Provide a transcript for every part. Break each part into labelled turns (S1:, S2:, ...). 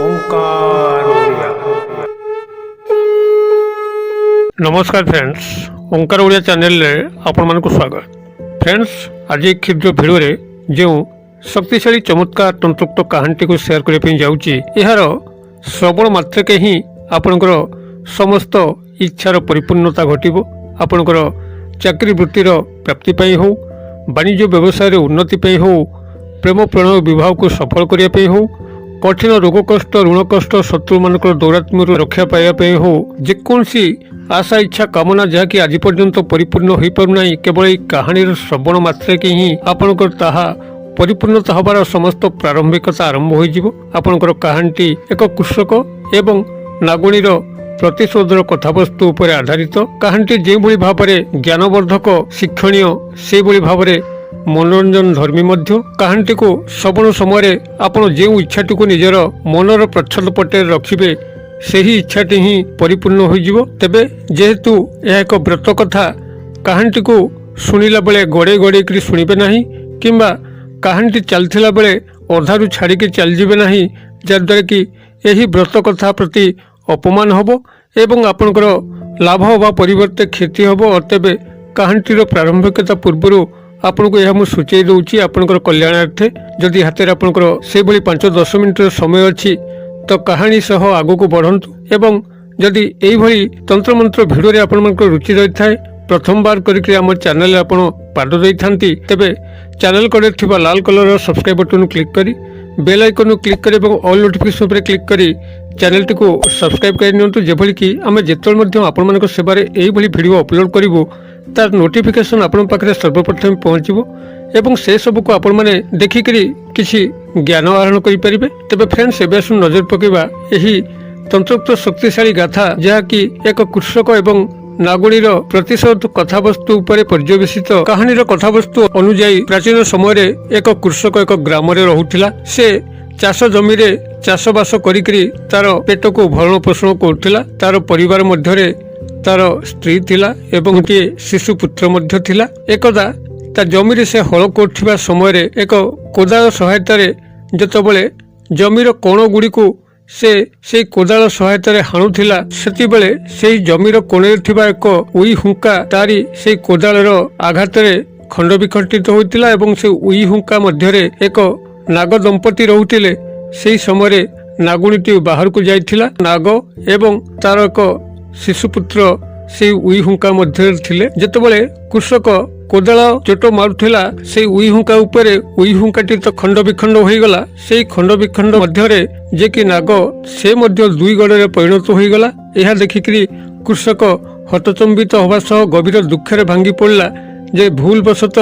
S1: ओंकार ओडिया। नमस्कार फ्रेंड्स, ओंकार ओडिया चैनल रे आपण मानक स्वागत। फ्रेंड्स, आज एक क्षुद्र भिडियो रे जो शक्तिशाली चमत्कार तंत्रोक्त कहानी को शेयर करने जाऊँगी। यार श्रवण मात्रके ही आपणकर समस्त इच्छार परिपूर्णता घटिबो। आपणकर चाकरी वृत्तिर प्राप्ति पाई हो, वाणिज्य व्यवसाय उन्नति पाई हो, प्रेम प्रणय विवाह को सफल करने हो, कठिन रोग कष्ट ऋण कष्ट शत्रु मान दौरात्म्य रक्षा पाइबापी हो, जेकोसी आशा इच्छा कामना जहाँकि आज पर्यंत परिपूर्ण हो पारना, केवल ये कहानी श्रवण मात्रके ही आपणकर ताहा परिपूर्णता हबार समस्त प्रारंभिकता आरंभ हो। आपणकर कहानी एक कृषक एवं नागुणीर प्रतिशोधर कथावस्तु उपर आधारित। कहानी जो भाव में ज्ञानवर्धक शिक्षणीय से भाव में मनोरंजन धर्मी मध्य। कहानी को श्रवण समय आपण जो इच्छाटी को निजर मनर प्रच्छद पटे रखिबे से ही इच्छाटी ही परिपूर्ण हो। तेबे जेहेतु यह एक व्रत कथा, कहानी को शुणिला बेले गड़े गड़े कर शुणिबे नहीं, किंबा कहानी चलथिला बेले अधारू छाड़ी चल जिबे नहीं, जद्वारा कि यही व्रत कथा प्रति अपमान होबो एवं आपणकर लाभ होबा परिवर्ते क्षति होबो। अतएव कहानीर प्रारंभिकता पूर्व आपन को यह सूचई दूची आपणकर कल्याणार्थे। जदि हाथ आपणकर से 5-10 मिनिट समय अच्छी तो कहानी सह आगू को बढ़ंतु। एवं जदि यही तंत्र मंत्र भिडियो आपण मन रुचि रही थाए, प्रथम बार करके आम चैनल आपण पाद दे थांती, तेबे चैनल कड़े थिबा लाल कलर सब्सक्राइब बटन क्लिक करी बेल आइकन क्लिक करी एवं ऑल नोटिफिकेशन पर क्लिक करी चैनल टी को सब्सक्राइब कर नियंतु, जेभली कि आम जेतल मध्य आपण मन सेवारे एही भली भिडियो अपलोड करिवो तार नोटिफिकेशन आपण पाखरे सर्वप्रथम पहुंचबो एवं से सब को आपण माने देखिकरी किछि ज्ञान आहरण करि परिबे। तबे फ्रेंड्स, एबे सुन नजर पकेबा एही तंत्रोक्त शक्तिशाली गाथा, जहा कि एक कृषक एवं नागुणीर प्रतिशोध कथावस्तु उपरे पर्यवेसित। कहानीर कथावस्तु अनुଯାयी प्राचीन समय एक कृषक एक ग्राम रे रहुथिला। से चाष जमी रे चाष बास करिकरी तार पेट को भरण पोषण करथिला। तार परिवार मध्यरे तार स्त्री थिला एवं गोटे शिशु पुत्र मध्य थिला। एकदा ता जमी से हल करथिबा समय एक कोदाल सहायता जतबले जमीर कोण गुड़ी को से कोदाल सहायता हाणुथिला, सेति बेले से जमीर कोणे थिबा एक उई हुंका तारी से कोदालर आघात खंड विखंडित होइतिला एवं से उई हुंका मध्यरे एक नाग दंपति रहुथिले। सेही समय नागुणीटी बाहर को जाइथिला। नाग एवं तार एक शिशुपुत्र से उई हुंका मध्य थिले। जेतेबेले कृषक कोदाल चोट मारुथिला, से उई हुंका उपरे उई हुंकाटी तो खंड विखंड हो गला। से खंड विखंड मध्यरे जे कि नाग से मध्य दुई गड़े परिणत हो गला। यह देखिकरी कृषक हतचंबित होगा सह गभीर दुखे भांगी पड़ला जे भूल बसत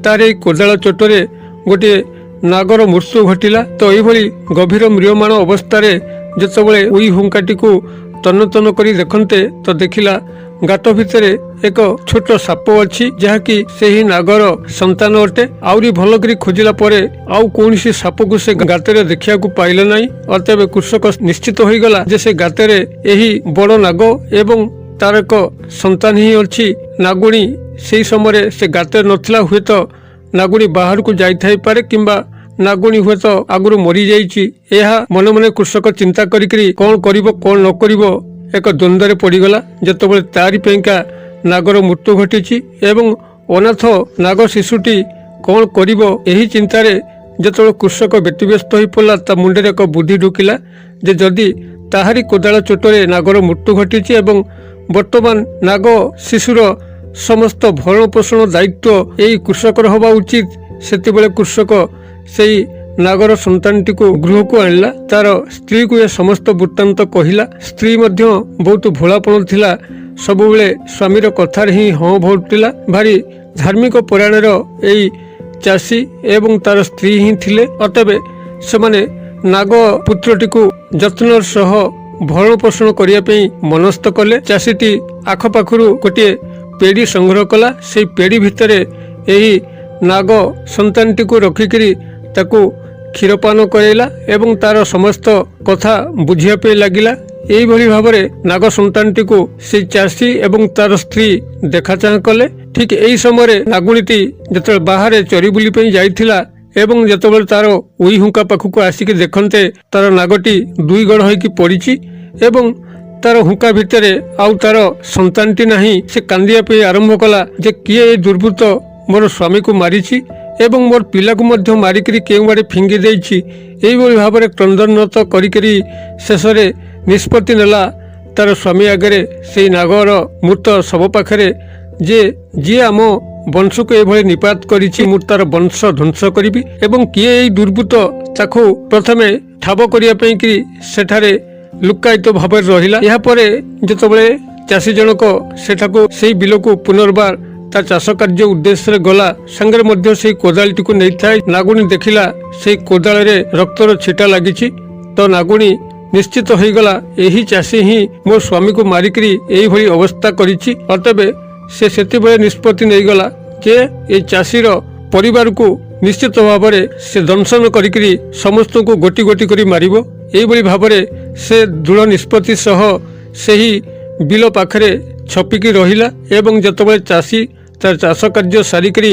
S1: तार कोदाल चोटरे गोटे नागर मृत्यु घटिला। तो यही गभीर म्रियमाण अवस्था जितेबाला उई हुंकाटी को तन्न तन्न करी देखते तो देखिला गात भितर एक छोट साप अच्छी, जहाँकि से नागर संतान अटे। आउरी भल करी खोजिला परे आउ कौनसी साप को से गाତରେ देखिया पाइले नहीं। अतएव कृषक निश्चित हो गला जे से गाତରେ यही बड़ नाग एवं तार एक संतान ही अच्छी। नागुणी से समय से गाତରେ नथिला, हुए तो नागुणी बाहर को जाई थाई पारे किंबा नागुणी हुए तो आगुरु मरी जाइछि। यह मन मन कृषक चिंता करिकरी कौन करिवो कौन न करिवो एक द्वंद्व पड़गला। जितेबाला तारी पैंका नागर मृत्यु घटी एवं अनाथ नाग शिशुटी कौन करिवो एही चिंतार जिते कृषक व्यतिव्यस्त हो पड़ा, ता मुंडे एक बुद्धि ढुकिला जे जदि ताहारी कोदाल चोटरे नागर मृत्यु घटी एवं वर्तमान नाग शिशुर समस्त भरण पोषण दायित्व यही कृषकर हवा उचित। सेतिबेले कृषक से नागर संतानटी को गृह को आणला। तार स्त्री को यह समस्त वृत्तांत कहला। स्त्री मध्य बहुत भोलापण थिला, सबुबले स्वामीर कथार ही हाँ भौटिला। भारी धार्मिक पुराणर यही चाषी एवं तार स्त्री ही थिले। अतएव सेमाने नाग पुत्रटी को जत्नर सह भरण पोषण करिया पे मनस्थ कले। चाषीटी आखपाखरु गोटे पेड़ी संग्रह कला। से पेड़ी भितर यही नाग संतानटी को रखिकरी ताकू क्षीरपान करैला एवं तार समस्त कथा बुझिया पे लागिला। यही भली भाव नाग संतानटी को से चाषी एवं तार स्त्री देखा चाह कले। ठीक यही समय नागुणीटी जत बाहर चरी बुली पे जाइथिला, ଏବଂ ଯେତେବେଳେ ତାର ଉଇ ହୁଙ୍କା ପାଖକୁ ଆସିକି ଦେଖନ୍ତେ ତାର ନାଗଟି ଦୁଇ ଗଡ଼ ହୋଇକି ପଡ଼ିଛି ଏବଂ ତାର ହୁଙ୍କା ଭିତରେ ଆଉ ତାର ସନ୍ତାନଟି ନାହିଁ। ସେ କାନ୍ଦିବା ପାଇଁ ଆରମ୍ଭ କଲା ଯେ କିଏ ଏ ଦୁର୍ବୃତ୍ତ ମୋର ସ୍ୱାମୀକୁ ମାରିଛି ଏବଂ ମୋର ପିଲାକୁ ମଧ୍ୟ ମାରିକରି କେଉଁଆଡ଼େ ଫିଙ୍ଗି ଦେଇଛି। ଏଇଭଳି ଭାବରେ କ୍ରନ୍ଦନରତ କରିକରି ଶେଷରେ ନିଷ୍ପତ୍ତି ନେଲା ତାର ସ୍ୱାମୀ ଆଗରେ ସେଇ ନାଗର ମୃତ ଶବ ପାଖରେ ଯେ ଯିଏ ଆମ ବଂଶକୁ ଏଭଳି ନିପାତ କରିଛି ମୁଁ ତାର ବଂଶ ଧ୍ୱଂସ କରିବି ଏବଂ କିଏ ଏଇ ଦୁର୍ବୃତ୍ତ ତାକୁ ପ୍ରଥମେ ଠାବ କରିବା ପାଇଁ କି ସେଠାରେ ଲୁକାୟିତ ଭାବରେ ରହିଲା। ଏହାପରେ ଯେତେବେଳେ ଚାଷୀ ଜଣକ ସେଠାକୁ ସେଇ ବିଲକୁ ପୁନର୍ବାର ତା ଚାଷ କାର୍ଯ୍ୟ ଉଦ୍ଦେଶ୍ୟରେ ଗଲା ସାଙ୍ଗରେ ମଧ୍ୟ ସେଇ କୋଦାଳଟିକୁ ନେଇଥାଏ। ନାଗୁଣୀ ଦେଖିଲା ସେଇ କୋଦାଳରେ ରକ୍ତର ଛିଟା ଲାଗିଛି। ତ ନାଗୁଣୀ ନିଶ୍ଚିତ ହୋଇଗଲା ଏହି ଚାଷୀ ହିଁ ମୋ ସ୍ୱାମୀକୁ ମାରିକରି ଏଇଭଳି ଅବସ୍ଥା କରିଛି। ଅତବେ ସେ ସେତେବେଳେ ନିଷ୍ପତ୍ତି ନେଇଗଲା ଯେ ଏ ଚାଷୀର ପରିବାରକୁ ନିଶ୍ଚିତ ଭାବରେ ସେ ଦଂଶନ କରିକରି ସମସ୍ତଙ୍କୁ ଗୋଟି ଗୋଟି କରି ମାରିବ। ଏଇଭଳି ଭାବରେ ସେ ଦୃଢ଼ ନିଷ୍ପତ୍ତି ସହ ସେହି ବିଲ ପାଖରେ ଛପିକି ରହିଲା ଏବଂ ଯେତେବେଳେ ଚାଷୀ ତାର ଚାଷ କାର୍ଯ୍ୟ ସାରିକରି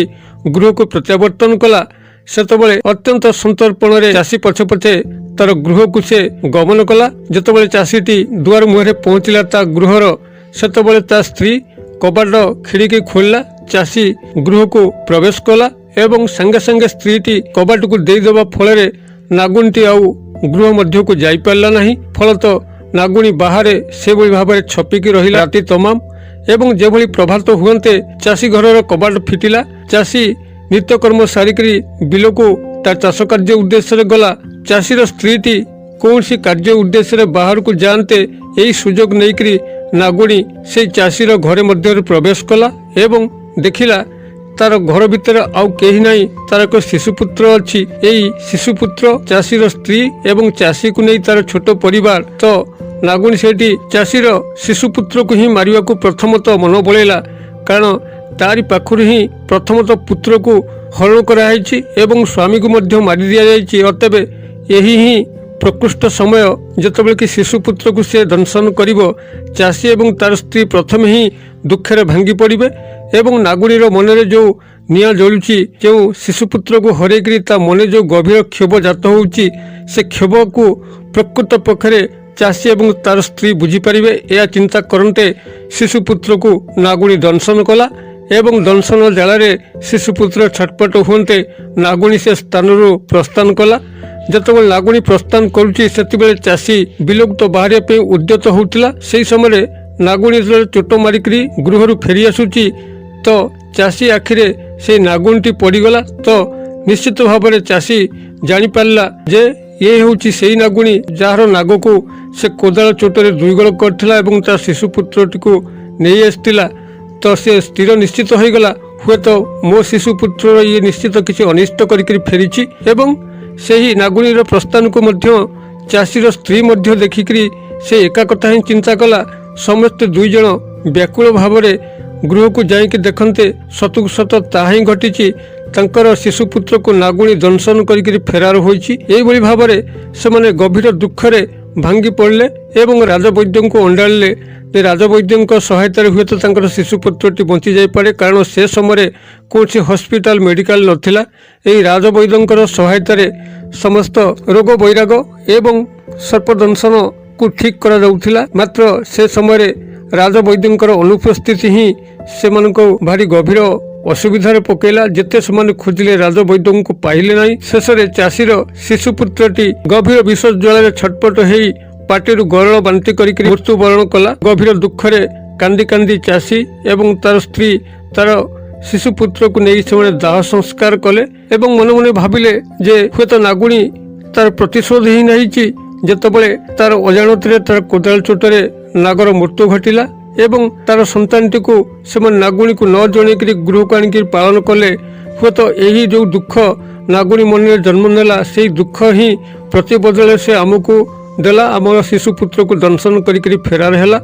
S1: ଗୃହକୁ ପ୍ରତ୍ୟାବର୍ତ୍ତନ କଲା ସେତେବେଳେ ଅତ୍ୟନ୍ତ ସନ୍ତର୍ପଣରେ ଚାଷୀ ପଛେ ପଛେ ତାର ଗୃହକୁ ସେ ଗମନ କଲା। ଯେତେବେଳେ ଚାଷୀଟି ଦୁଆର ମୁହଁରେ ପହଞ୍ଚିଲା ତା ଗୃହର ସେତେବେଳେ ତା ସ୍ତ୍ରୀ କବାଟ ଖିଡ଼ିକି ଖୋଲିଲା। ଚାଷୀ ଗୃହକୁ ପ୍ରବେଶ କଲା ଏବଂ ସାଙ୍ଗେ ସାଙ୍ଗେ ସ୍ତ୍ରୀଟି କବାଟକୁ ଦେଇଦେବା ଫଳରେ ନାଗୁଣୀଟି ଆଉ ଗୃହ ମଧ୍ୟକୁ ଯାଇପାରିଲା ନାହିଁ। ଫଳତଃ ନାଗୁଣୀ ବାହାରେ ସେଭଳି ଭାବରେ ଛପିକି ରହିଲା ରାତି ତମାମ ଏବଂ ଯେଭଳି ପ୍ରଭାତ ହୁଅନ୍ତେ ଚାଷୀ ଘରର କବାଟ ଫିଟିଲା। ଚାଷୀ ନିତ୍ୟକର୍ମ ସାରିକରି ବିଲକୁ ତା ଚାଷ କାର୍ଯ୍ୟ ଉଦ୍ଦେଶ୍ୟରେ ଗଲା। ଚାଷୀର ସ୍ତ୍ରୀଟି କୌଣସି କାର୍ଯ୍ୟ ଉଦ୍ଦେଶ୍ୟରେ ବାହାରକୁ ଯାଆନ୍ତେ ଏହି ସୁଯୋଗ ନେଇକରି ନାଗୁଣୀ ସେଇ ଚାଷୀର ଘରେ ମଧ୍ୟରେ ପ୍ରବେଶ କଲା ଏବଂ ଦେଖିଲା ତାର ଘର ଭିତରେ ଆଉ କେହି ନାହିଁ, ତାର ଏକ ଶିଶୁପୁତ୍ର ଅଛି। ଏଇ ଶିଶୁପୁତ୍ର ଚାଷୀର ସ୍ତ୍ରୀ ଏବଂ ଚାଷୀକୁ ନେଇ ତାର ଛୋଟ ପରିବାର। ତ ନାଗୁଣୀ ସେଠି ଚାଷୀର ଶିଶୁପୁତ୍ରକୁ ହିଁ ମାରିବାକୁ ପ୍ରଥମତଃ ମନ ବଳେଇଲା, କାରଣ ତାରି ପାଖରୁ ହିଁ ପ୍ରଥମତଃ ପୁତ୍ରକୁ ହରଣ କରାଯାଇଛି ଏବଂ ସ୍ୱାମୀକୁ ମଧ୍ୟ ମାରି ଦିଆଯାଇଛି। ଅତବେ ଏହି ହିଁ ପ୍ରକୃଷ୍ଟ ସମୟ ଯେତେବେଳେ କି ଶିଶୁପୁତ୍ରକୁ ସେ ଦଂଶନ କରିବ। ଚାଷୀ ଏବଂ ତାର ସ୍ତ୍ରୀ ପ୍ରଥମେ ହିଁ ଦୁଃଖରେ ଭାଙ୍ଗି ପଡ଼ିବେ ଏବଂ ନାଗୁଣୀର ମନରେ ଯେଉଁ ନିଆଁ ଜଳୁଛି, ଯେଉଁ ଶିଶୁପୁତ୍ରକୁ ହରେଇକରି ତା ମନେ ଯେଉଁ ଗଭୀର କ୍ଷୋଭ ଜାତ ହେଉଛି ସେ କ୍ଷୋଭକୁ ପ୍ରକୃତ ପକ୍ଷରେ ଚାଷୀ ଏବଂ ତାର ସ୍ତ୍ରୀ ବୁଝିପାରିବେ। ଏହା ଚିନ୍ତା କରନ୍ତେ ଶିଶୁପୁତ୍ରକୁ ନାଗୁଣୀ ଦଂଶନ କଲା ଏବଂ ଦଂଶନ ଜାଳରେ ଶିଶୁପୁତ୍ର ଛଟପଟ ହୁଅନ୍ତେ ନାଗୁଣୀ ସେ ସ୍ଥାନରୁ ପ୍ରସ୍ଥାନ କଲା। ଯେତେବେଳେ ନାଗୁଣୀ ପ୍ରସ୍ଥାନ କରୁଛି ସେତେବେଳେ ଚାଷୀ ବିଲକୁ ତ ବାହାରିବା ପାଇଁ ଉଦ୍ୟତ ହେଉଥିଲା। ସେହି ସମୟରେ ନାଗୁଣୀ ଯେତେବେଳେ ଚୋଟ ମାରିକରି ଗୃହରୁ ଫେରି ଆସୁଛି ତ ଚାଷୀ ଆଖିରେ ସେଇ ନାଗୁଣୀଟି ପଡ଼ିଗଲା। ତ ନିଶ୍ଚିତ ଭାବରେ ଚାଷୀ ଜାଣିପାରିଲା ଯେ ଇଏ ହେଉଛି ସେଇ ନାଗୁଣୀ ଯାହାର ନାଗକୁ ସେ କୋଦାଳ ଚୋଟରେ ଦୁଇଗଳ କରିଥିଲା ଏବଂ ତା ଶିଶୁପୁତ୍ରଟିକୁ ନେଇ ଆସିଥିଲା। ତ ସେ ସ୍ଥିର ନିଶ୍ଚିତ ହୋଇଗଲା ହୁଏତ ମୋ ଶିଶୁପୁତ୍ରର ଇଏ ନିଶ୍ଚିତ କିଛି ଅନିଷ୍ଟ କରିକି ଫେରିଛି ଏବଂ ସେହି ନାଗୁଣୀର ପ୍ରସ୍ଥାନକୁ ମଧ୍ୟ ଚାଷୀର ସ୍ତ୍ରୀ ମଧ୍ୟ ଦେଖିକରି ସେ ଏକା କଥା ହିଁ ଚିନ୍ତା କଲା। ସମସ୍ତେ ଦୁଇଜଣ ବ୍ୟାକୁଳ ଭାବରେ ଗୃହକୁ ଯାଇକି ଦେଖନ୍ତେ ସତକୁ ସତ ତାହା ହିଁ ଘଟିଛି। ତାଙ୍କର ଶିଶୁପୁତ୍ରକୁ ନାଗୁଣୀ ଦଂଶନ କରିକି ଫେରାର ହୋଇଛି। ଏଇଭଳି ଭାବରେ ସେମାନେ ଗଭୀର ଦୁଃଖରେ ଭାଙ୍ଗି ପଡ଼ିଲେ ଏବଂ ରାଜବୈଦ୍ୟଙ୍କୁ ଅଣ୍ଡାଳିଲେ ଯେ ରାଜବୈଦ୍ୟଙ୍କ ସହାୟତାରେ ହୁଏତ ତାଙ୍କର ଶିଶୁପୁତ୍ରଟି ବଞ୍ଚି ଯାଇପାରେ, କାରଣ ସେ ସମୟରେ କୌଣସି ହସ୍ପିଟାଲ ମେଡ଼ିକାଲ ନଥିଲା। ଏହି ରାଜବୈଦ୍ୟଙ୍କର ସହାୟତାରେ ସମସ୍ତ ରୋଗ ବୈରାଗ ଏବଂ ସର୍ପଦଂଶନକୁ ଠିକ୍ କରାଯାଉଥିଲା। ମାତ୍ର ସେ ସମୟରେ ରାଜବୈଦ୍ୟଙ୍କର ଅନୁପସ୍ଥିତି ହିଁ ସେମାନଙ୍କୁ ଭାରି ଗଭୀର ଅସୁବିଧାରେ ପକାଇଲା। ଯେତେ ସେମାନେ ଖୋଜିଲେ ରାଜବୈଦ୍ୟଙ୍କୁ ପାଇଲେ ନାହିଁ। ଶେଷରେ ଚାଷୀର ଶିଶୁପୁତ୍ରଟି ଗଭୀର ବିଷ ଜ୍ୱାଳାରେ ଛଟପଟ ହେଇ ପାଟିରୁ ଗରଳ ବାନ୍ତି କରିକି ମୃତ୍ୟୁବରଣ କଲା। ଗଭୀର ଦୁଃଖରେ କାନ୍ଦି କାନ୍ଦି ଚାଷୀ ଏବଂ ତାର ସ୍ତ୍ରୀ ତାର ଶିଶୁପୁତ୍ରକୁ ନେଇ ସେମାନେ ଦାହ ସଂସ୍କାର କଲେ ଏବଂ ମନେ ମନେ ଭାବିଲେ ଯେ ହୁଏତ ନାଗୁଣୀ ତାର ପ୍ରତିଶୋଧ ହିଁ ନେଇଛି। ଯେତେବେଳେ ତାର ଅଜାଣତରେ ତାର କୋଦାଳ ଚୋଟରେ ନାଗର ମୃତ୍ୟୁ ଘଟିଲା ଏବଂ ତାର ସନ୍ତାନଟିକୁ ସେମାନେ ନାଗୁଣୀକୁ ନ ଜଣେଇକରି ଗୃହକୁ ଆଣିକି ପାଳନ କଲେ, ହୁଏତ ଏହି ଯେଉଁ ଦୁଃଖ ନାଗୁଣୀ ମନରେ ଜନ୍ମ ନେଲା ସେଇ ଦୁଃଖ ହିଁ ପ୍ରତିବଦଳରେ ସେ ଆମକୁ ଦେଲା, ଆମର ଶିଶୁପୁତ୍ରକୁ ଦଂଶନ କରିକି ଫେରାର ହେଲା।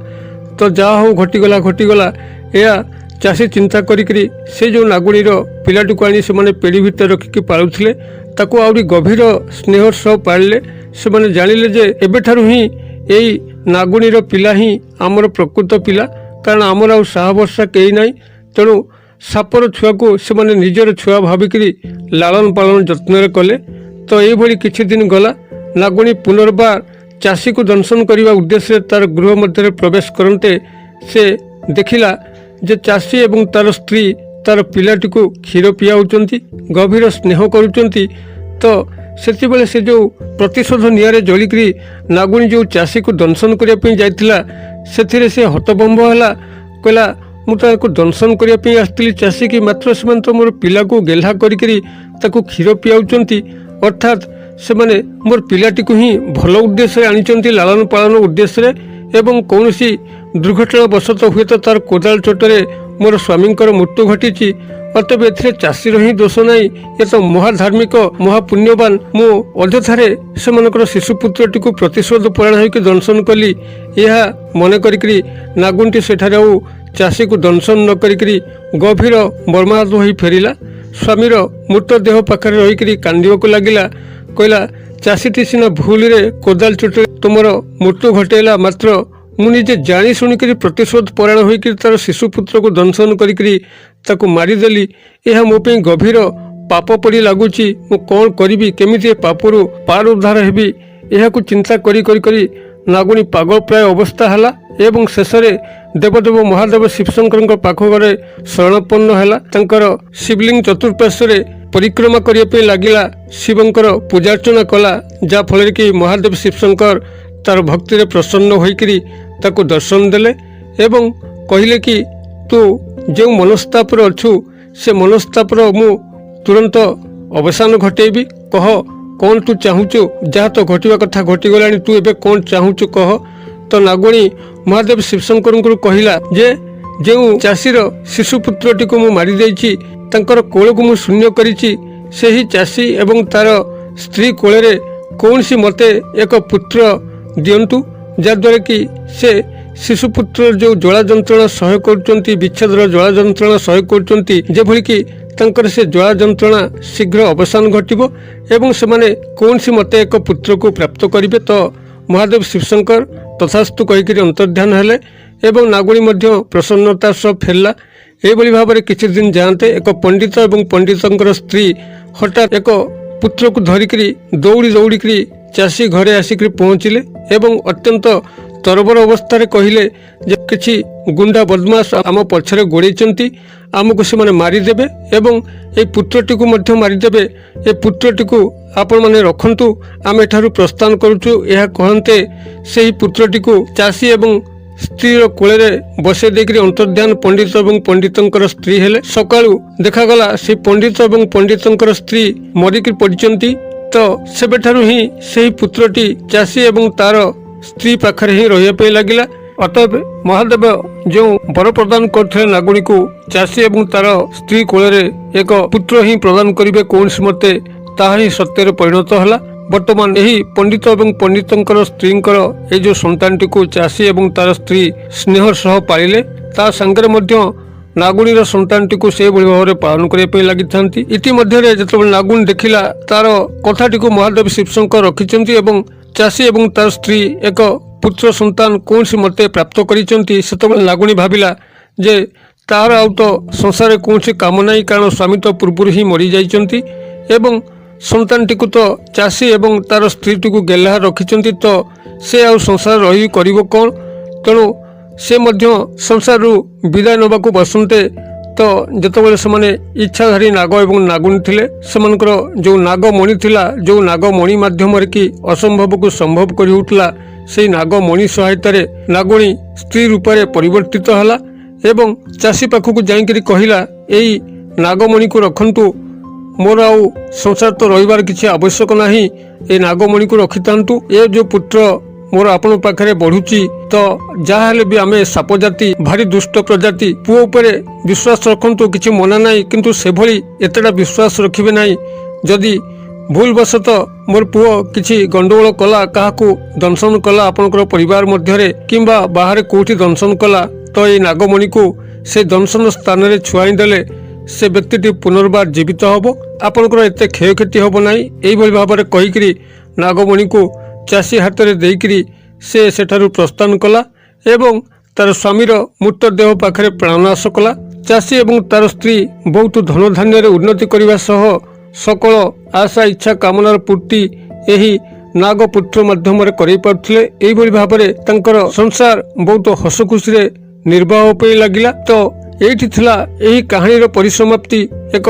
S1: ତ ଯାହା ହଉ ଘଟିଗଲା। ଏହା ଚାଷୀ ଚିନ୍ତା କରିକି ସେ ଯେଉଁ ନାଗୁଣୀର ପିଲାଟିକୁ ଆଣି ସେମାନେ ପେଡ଼ି ଭିତରେ ରଖିକି ପାଳୁଥିଲେ ତାକୁ ଆହୁରି ଗଭୀର ସ୍ନେହର ସହ ପାଳିଲେ। ସେମାନେ ଜାଣିଲେ ଯେ ଏବେଠାରୁ ହିଁ ଏଇ ନାଗୁଣୀର ପିଲା ହିଁ ଆମର ପ୍ରକୃତ ପିଲା, କାରଣ ଆମର ଆଉ ସାହା ଭରସା କେହି ନାହିଁ। ତେଣୁ ସାପର ଛୁଆକୁ ସେମାନେ ନିଜର ଛୁଆ ଭାବିକରି ଲାଳନ ପାଳନ ଯତ୍ନରେ କଲେ। ତ ଏଇଭଳି କିଛି ଦିନ ଗଲା। ନାଗୁଣୀ ପୁନର୍ବାର ଚାଷୀକୁ ଦଂଶନ କରିବା ଉଦ୍ଦେଶ୍ୟରେ ତାର ଗୃହ ମଧ୍ୟରେ ପ୍ରବେଶ କରନ୍ତେ ସେ ଦେଖିଲା ଯେ ଚାଷୀ ଏବଂ ତାର ସ୍ତ୍ରୀ ତାର ପିଲାଟିକୁ କ୍ଷୀର ପିଆଉଛନ୍ତି, ଗଭୀର ସ୍ନେହ କରୁଛନ୍ତି। ତ ସେତେବେଳେ ସେ ଯେଉଁ ପ୍ରତିଶୋଧ ନିଆଁରେ ଜଳିକରି ନାଗୁଣୀ ଯେଉଁ ଚାଷୀକୁ ଦଂଶନ କରିବା ପାଇଁ ଯାଇଥିଲା, ସେଥିରେ ସେ ହତଭମ୍ବ ହେଲା। କହିଲା, ମୁଁ ତାକୁ ଦଂଶନ କରିବା ପାଇଁ ଆସିଥିଲି ଚାଷୀକି, ମାତ୍ର ସେମାନେ ତ ମୋର ପିଲାକୁ ଗେହ୍ଲା କରିକିରି ତାକୁ କ୍ଷୀର ପିଆଉଛନ୍ତି। ଅର୍ଥାତ୍ ସେମାନେ ମୋର ପିଲାଟିକୁ ହିଁ ଭଲ ଉଦ୍ଦେଶ୍ୟରେ ଆଣିଛନ୍ତି, ଲାଳନ ପାଳନ ଉଦ୍ଦେଶ୍ୟରେ, ଏବଂ କୌଣସି ଦୁର୍ଘଟଣା ବଶତଃ ହୁଏତ ତାର କୋଦାଳ ଚୋଟରେ ମୋର ସ୍ୱାମୀଙ୍କର ମୃତ୍ୟୁ ଘଟିଛି। ଅତଏବ ଏଥିରେ ଚାଷୀର ହିଁ ଦୋଷ ନାହିଁ। ଏ ତ ମହାଧାର୍ମିକ, ମହାପୁଣ୍ୟବାନ। ମୁଁ ଅଯଥାରେ ସେମାନଙ୍କର ଶିଶୁପୁତ୍ରଟିକୁ ପ୍ରତିଶୋଧ ପରାୟଣ ହୋଇକି ଦଂଶନ କଲି। ଏହା ମନେ କରିକିରି ନାଗୁଣୀଟି ସେଠାରେ ଆଉ ଚାଷୀକୁ ଦଂଶନ ନ କରିକିରି ଗଭୀର ମର୍ମାହତ ହୋଇ ଫେରିଲା। ସ୍ୱାମୀର ମୃତଦେହ ପାଖରେ ରହିକରି କାନ୍ଦିବାକୁ ଲାଗିଲା। କହିଲା, ଚାଷୀଟି ସିନା ଭୁଲରେ କୋଦାଳ ଚୋଟରେ ତୁମର ମୃତ୍ୟୁ ଘଟାଇଲା, ମାତ୍ର ମୁଁ ନିଜେ ଜାଣି ଶୁଣିକରି ପ୍ରତିଶୋଧ ପରାୟଣ ହୋଇକରି ତାର ଶିଶୁପୁତ୍ରକୁ ଦଂଶନ କରିକରି ତାକୁ ମାରିଦେଲି। ଏହା ମୋ ପାଇଁ ଗଭୀର ପାପ ପରି ଲାଗୁଛି। ମୁଁ କ'ଣ କରିବି, କେମିତି ଏ ପାପରୁ ପାର ଉଦ୍ଧାର ହେବି, ଏହାକୁ ଚିନ୍ତା କରି କରି କରି ନାଗୁଣୀ ପାଗଳ ପ୍ରାୟ ଅବସ୍ଥା ହେଲା ଏବଂ ଶେଷରେ ଦେବଦେବ ମହାଦେବ ଶିବଶଙ୍କରଙ୍କ ପାଖ ଘରେ ଶରଣାପନ୍ନ ହେଲା। ତାଙ୍କର ଶିବଲିଙ୍ଗ ଚତୁଃପାର୍ଶ୍ୱରେ ପରିକ୍ରମା କରିବା ପାଇଁ ଲାଗିଲା, ଶିବଙ୍କର ପୂଜାର୍ଚ୍ଚନା କଲା, ଯାହାଫଳରେ କି ମହାଦେବ ଶିବଶଙ୍କର ତାର ଭକ୍ତିରେ ପ୍ରସନ୍ନ ହୋଇକରି ତାକୁ ଦର୍ଶନ ଦେଲେ ଏବଂ କହିଲେ କି, ତୁ ଯେଉଁ ମନସ୍ତାପରେ ଅଛୁ ସେ ମନସ୍ତାପର ମୁଁ ତୁରନ୍ତ ଅବସାନ ଘଟେଇବି। କହ, କ'ଣ ତୁ ଚାହୁଁଛୁ? ଯାହା ତ ଘଟିବା କଥା ଘଟିଗଲାଣି, ତୁ ଏବେ କ'ଣ ଚାହୁଁଛୁ କହ। ତ ନାଗୁଣୀ ମହାଦେବ ଶିବଶଙ୍କରଙ୍କୁ କହିଲା ଯେ, ଯେଉଁ ଚାଷୀର ଶିଶୁପୁତ୍ରଟିକୁ ମୁଁ ମାରିଦେଇଛି, ତାଙ୍କର କୋଳକୁ ମୁଁ ଶୂନ୍ୟ କରିଛି, ସେହି ଚାଷୀ ଏବଂ ତାର ସ୍ତ୍ରୀ କୋଳରେ କୌଣସି ମୋତେ ଏକ ପୁତ୍ର ଦିଅନ୍ତୁ, ଯାହାଦ୍ୱାରା କି ସେ ଶିଶୁପୁତ୍ର ଯେଉଁ ଜ୍ୱାଳା ଯନ୍ତ୍ରଣା ସହ୍ୟ କରୁଛନ୍ତି, ବିଚ୍ଛେଦର ଜ୍ୱାଳା ଯନ୍ତ୍ରଣା ସହ୍ୟ କରୁଛନ୍ତି, ଯେଭଳି କି ତାଙ୍କର ସେ ଜ୍ୱାଳା ଯନ୍ତ୍ରଣା ଶୀଘ୍ର ଅବସାନ ଘଟିବ ଏବଂ ସେମାନେ କୌଣସି ମୋତେ ଏକ ପୁତ୍ରକୁ ପ୍ରାପ୍ତ କରିବେ। ତ ମହାଦେବ ଶିବଶଙ୍କର ତଥାସ୍ତୁ କହିକରି ଅନ୍ତର୍ଧ୍ୟାନ ହେଲେ ଏବଂ ନାଗୁଣୀ ମଧ୍ୟ ପ୍ରସନ୍ନତା ସହ ଫେରିଲା। ଏହିଭଳି ଭାବରେ କିଛି ଦିନ ଯାଆନ୍ତେ ଏକ ପଣ୍ଡିତ ଏବଂ ପଣ୍ଡିତଙ୍କର ସ୍ତ୍ରୀ ହଠାତ୍ ଏକ ପୁତ୍ରକୁ ଧରିକରି ଦୌଡ଼ି ଦୌଡ଼ିକରି ଚାଷୀ ଘରେ ଆସିକରି ପହଞ୍ଚିଲେ ଏବଂ ଅତ୍ୟନ୍ତ ତରବର ଅବସ୍ଥାରେ କହିଲେ ଯେ, କିଛି ଗୁଣ୍ଡା ବଦମାସ ଆମ ପଛରେ ଗୋଡ଼େଇଛନ୍ତି, ଆମକୁ ସେମାନେ ମାରିଦେବେ ଏବଂ ଏ ପୁତ୍ରଟିକୁ ମଧ୍ୟ ମାରିଦେବେ। ଏ ପୁତ୍ରଟିକୁ ଆପଣମାନେ ରଖନ୍ତୁ, ଆମେ ଏଠାରୁ ପ୍ରସ୍ଥାନ କରୁଛୁ। ଏହା କହନ୍ତେ ସେହି ପୁତ୍ରଟିକୁ ଚାଷୀ ଏବଂ ସ୍ତ୍ରୀର କୋଳରେ ବସାଇ ଦେଇକରି ଅନ୍ତର୍ଧ୍ୟାନ ପଣ୍ଡିତ ଏବଂ ପଣ୍ଡିତଙ୍କର ସ୍ତ୍ରୀ ହେଲେ। ସକାଳୁ ଦେଖାଗଲା ସେ ପଣ୍ଡିତ ଏବଂ ପଣ୍ଡିତଙ୍କର ସ୍ତ୍ରୀ ମରିକି ପଡ଼ିଛନ୍ତି। ତ ସେବେଠାରୁ ହିଁ ସେହି ପୁତ୍ରଟି ଚାଷୀ ଏବଂ ତାର ସ୍ତ୍ରୀ ପାଖରେ ହିଁ ରହିବା ପାଇଁ ଲାଗିଲା। ଅତଏବ ମହାଦେବ ଯେଉଁ ବର ପ୍ରଦାନ କରିଥିଲେ ନାଗୁଣୀକୁ, ଚାଷୀ ଏବଂ ତାର ସ୍ତ୍ରୀ କୋଳରେ ଏକ ପୁତ୍ର ହିଁ ପ୍ରଦାନ କରିବେ କୌଣସି ମତେ, ତାହା ହିଁ ସତ୍ୟରେ ପରିଣତ ହେଲା। ବର୍ତ୍ତମାନ ଏହି ପଣ୍ଡିତ ଏବଂ ପଣ୍ଡିତଙ୍କର ସ୍ତ୍ରୀଙ୍କର এই ଯେଉଁ ସନ୍ତାନଟିକୁ ଚାଷୀ ଏବଂ ତାର ସ୍ତ୍ରୀ ସ୍ନେହ ସହ ପାଳିଲେ, ତା ସାଙ୍ଗରେ ମଧ୍ୟ ନାଗୁଣୀର ସନ୍ତାନଟିକୁ ସେହିଭଳି ଭାବରେ ପାଳନ କରିବା ପାଇଁ ଲାଗିଥାନ୍ତି। ଇତିମଧ୍ୟରେ ଯେତେବେଳେ ନାଗୁଣୀ ଦେଖିଲା ତାର କଥାଟିକୁ ମହାଦେବ ଶିବଶଙ୍କର ରଖିଛନ୍ତି ଏବଂ ଚାଷୀ ଏବଂ ତାର ସ୍ତ୍ରୀ ଏକ ପୁତ୍ର ସନ୍ତାନ କୌଣସି ମତେ ପ୍ରାପ୍ତ କରିଛନ୍ତି, ସେତେବେଳେ ନାଗୁଣୀ ଭାବିଲା ଯେ ତାହାର ଆଉ ତ ସଂସାରରେ କୌଣସି କାମ ନାହିଁ, କାରଣ ସ୍ୱାମୀ ତ ପୂର୍ବରୁ ହିଁ ମରିଯାଇଛନ୍ତି ଏବଂ ସନ୍ତାନଟିକୁ ତ ଚାଷୀ ଏବଂ ତାର ସ୍ତ୍ରୀଟିକୁ ଗେହ୍ଲା ରଖିଛନ୍ତି, ତ ସେ ଆଉ ସଂସାର ରହି କରିବ କ'ଣ? ତେଣୁ ସେ ମଧ୍ୟ ସଂସାରରୁ ବିଦାୟ ନେବାକୁ ବସନ୍ତେ। ତ ଯେତେବେଳେ ସେମାନେ ଇଚ୍ଛାଧାରୀ ନାଗ ଏବଂ ନାଗୁଣୀ ଥିଲେ, ସେମାନଙ୍କର ଯେଉଁ ନାଗମଣି ଥିଲା, ଯେଉଁ ନାଗମଣି ମାଧ୍ୟମରେ କି ଅସମ୍ଭବକୁ ସମ୍ଭବ କରି ହେଉଥିଲା, ସେହି ନାଗମଣି ସହାୟତାରେ ନାଗୁଣୀ ସ୍ତ୍ରୀ ରୂପରେ ପରିବର୍ତ୍ତିତ ହେଲା ଏବଂ ଚାଷୀ ପାଖକୁ ଯାଇକରି କହିଲା, ଏଇ ନାଗମଣିକୁ ରଖନ୍ତୁ, ମୋର ଆଉ ସଂସାର ତ ରହିବାର କିଛି ଆବଶ୍ୟକ ନାହିଁ, ଏ ନାଗମଣିକୁ ରଖିଥାନ୍ତୁ। ଏ ଯେଉଁ ପୁତ୍ର ମୋର ଆପଣଙ୍କ ପାଖରେ ବଢୁଛି, ତ ଯାହା ହେଲେ ବି ଆମେ ସାପ ଜାତି, ଭାରି ଦୁଷ୍ଟ ପ୍ରଜାତି, ପୁଅ ଉପରେ ବିଶ୍ୱାସ ରଖନ୍ତୁ, କିଛି ମନା ନାହିଁ, କିନ୍ତୁ ସେଭଳି ଏତେଟା ବିଶ୍ୱାସ ରଖିବେ ନାହିଁ। ଯଦି ଭୁଲବଶତଃ ମୋର ପୁଅ କିଛି ଗଣ୍ଡଗୋଳ କଲା, କାହାକୁ ଦଂଶନ କଲା ଆପଣଙ୍କର ପରିବାର ମଧ୍ୟରେ କିମ୍ବା ବାହାରେ କୋଉଠି ଦଂଶନ କଲା, ତ ଏଇ ନାଗମଣିକୁ ସେ ଦଂଶନ ସ୍ଥାନରେ ଛୁଆଇ ଦେଲେ ସେ ବ୍ୟକ୍ତିଟି ପୁନର୍ବାର ଜୀବିତ ହେବ, ଆପଣଙ୍କର ଏତେ କ୍ଷୟକ୍ଷତି ହେବ ନାହିଁ। ଏଇଭଳି ଭାବରେ କହିକିରି ନାଗମଣିକୁ ଚାଷୀ ହାତରେ ଦେଇକରି ସେ ସେଠାରୁ ପ୍ରସ୍ଥାନ କଲା ଏବଂ ତାର ସ୍ୱାମୀର ମୃତଦେହ ପାଖରେ ପ୍ରାଣନାଶ କଲା। ଚାଷୀ ଏବଂ ତାର ସ୍ତ୍ରୀ ବହୁତ ଧନଧାନ୍ୟରେ ଉନ୍ନତି କରିବା ସହ ସକଳ ଆଶା ଇଚ୍ଛା କାମନାର ପୂର୍ତ୍ତି ଏହି ନାଗପୁତ୍ର ମାଧ୍ୟମରେ କରାଇ ପାରୁଥିଲେ। ଏହିଭଳି ଭାବରେ ତାଙ୍କର ସଂସାର ବହୁତ ହସ ଖୁସିରେ ନିର୍ବାହ ପାଇଁ ଲାଗିଲା। ତ ଏଇଠି ଥିଲା ଏହି କାହାଣୀର ପରିସମାପ୍ତି, ଏକ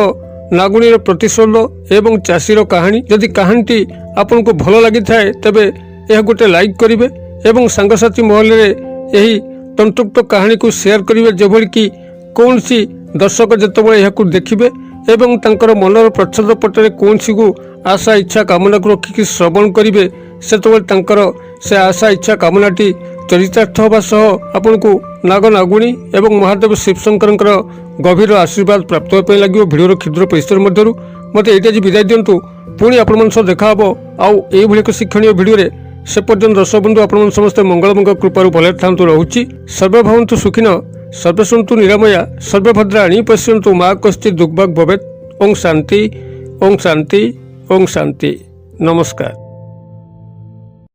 S1: ନାଗୁଣୀର ପ୍ରତିଶୋଧ ଏବଂ ଚାଷୀର କାହାଣୀ। ଯଦି କାହାଣୀଟି ଆପଣଙ୍କୁ ଭଲ ଲାଗିଥାଏ ତେବେ ଏହା ଗୋଟେ ଲାଇକ୍ କରିବେ ଏବଂ ସାଙ୍ଗସାଥି ମହଲରେ ଏହି ତନ୍ତ୍ରୋକ୍ତ କାହାଣୀକୁ ସେୟାର କରିବେ, ଯେଭଳି କି କୌଣସି ଦର୍ଶକ ଯେତେବେଳେ ଏହାକୁ ଦେଖିବେ ଏବଂ ତାଙ୍କର ମନର ପ୍ରଚ୍ଛଦ ପଟରେ କୌଣସିକୁ ଆଶା ଇଚ୍ଛା କାମନାକୁ ରଖିକି ଶ୍ରବଣ କରିବେ, ସେତେବେଳେ ତାଙ୍କର ସେ ଆଶା ଇଚ୍ଛା କାମନାଟି ଚରିତାର୍ଥ ହେବା ସହ ଆପଣଙ୍କୁ ନାଗ ନାଗୁଣୀ ଏବଂ ମହାଦେବ ଶିବଶଙ୍କରଙ୍କର ଗଭୀର ଆଶୀର୍ବାଦ ପ୍ରାପ୍ତ ହେବା ପାଇଁ ଲାଗିବ। ଭିଡ଼ିଓର କ୍ଷୁଦ୍ର ପରିସର ମଧ୍ୟରୁ ମୋତେ ଏଇଠି ଆଜି ବିଦାୟ ଦିଅନ୍ତୁ। ପୁଣି ଆପଣମାନଙ୍କ ସହ ଦେଖା ହେବ ଆଉ ଏଇଭଳି ଏକ ଶିକ୍ଷଣୀୟ ଭିଡ଼ିଓରେ। ସେ ପର୍ଯ୍ୟନ୍ତ ଦର୍ଶକ ବନ୍ଧୁ ଆପଣମାନେ ସମସ୍ତେ ମଙ୍ଗଳମଙ୍କ କୃପାରୁ ଭଲରେ ଥାନ୍ତୁ। ରହୁଛି। ସର୍ବେ ଭବନ୍ତୁ ସୁଖିନ, ସର୍ବେ ସନ୍ତୁ ନିରାମୟା, ସର୍ବେ ଭଦ୍ରାଣୀ ପଶ୍ୟନ୍ତୁ, ମା କଶ୍ଚିତ୍ ଦୁଃଖଭାଗ୍ ଭବେତ୍। ଓಂ ଶାନ୍ତି, ଓಂ ଶାନ୍ତି, ଓಂ ଶାନ୍ତି। ନମସ୍କାର।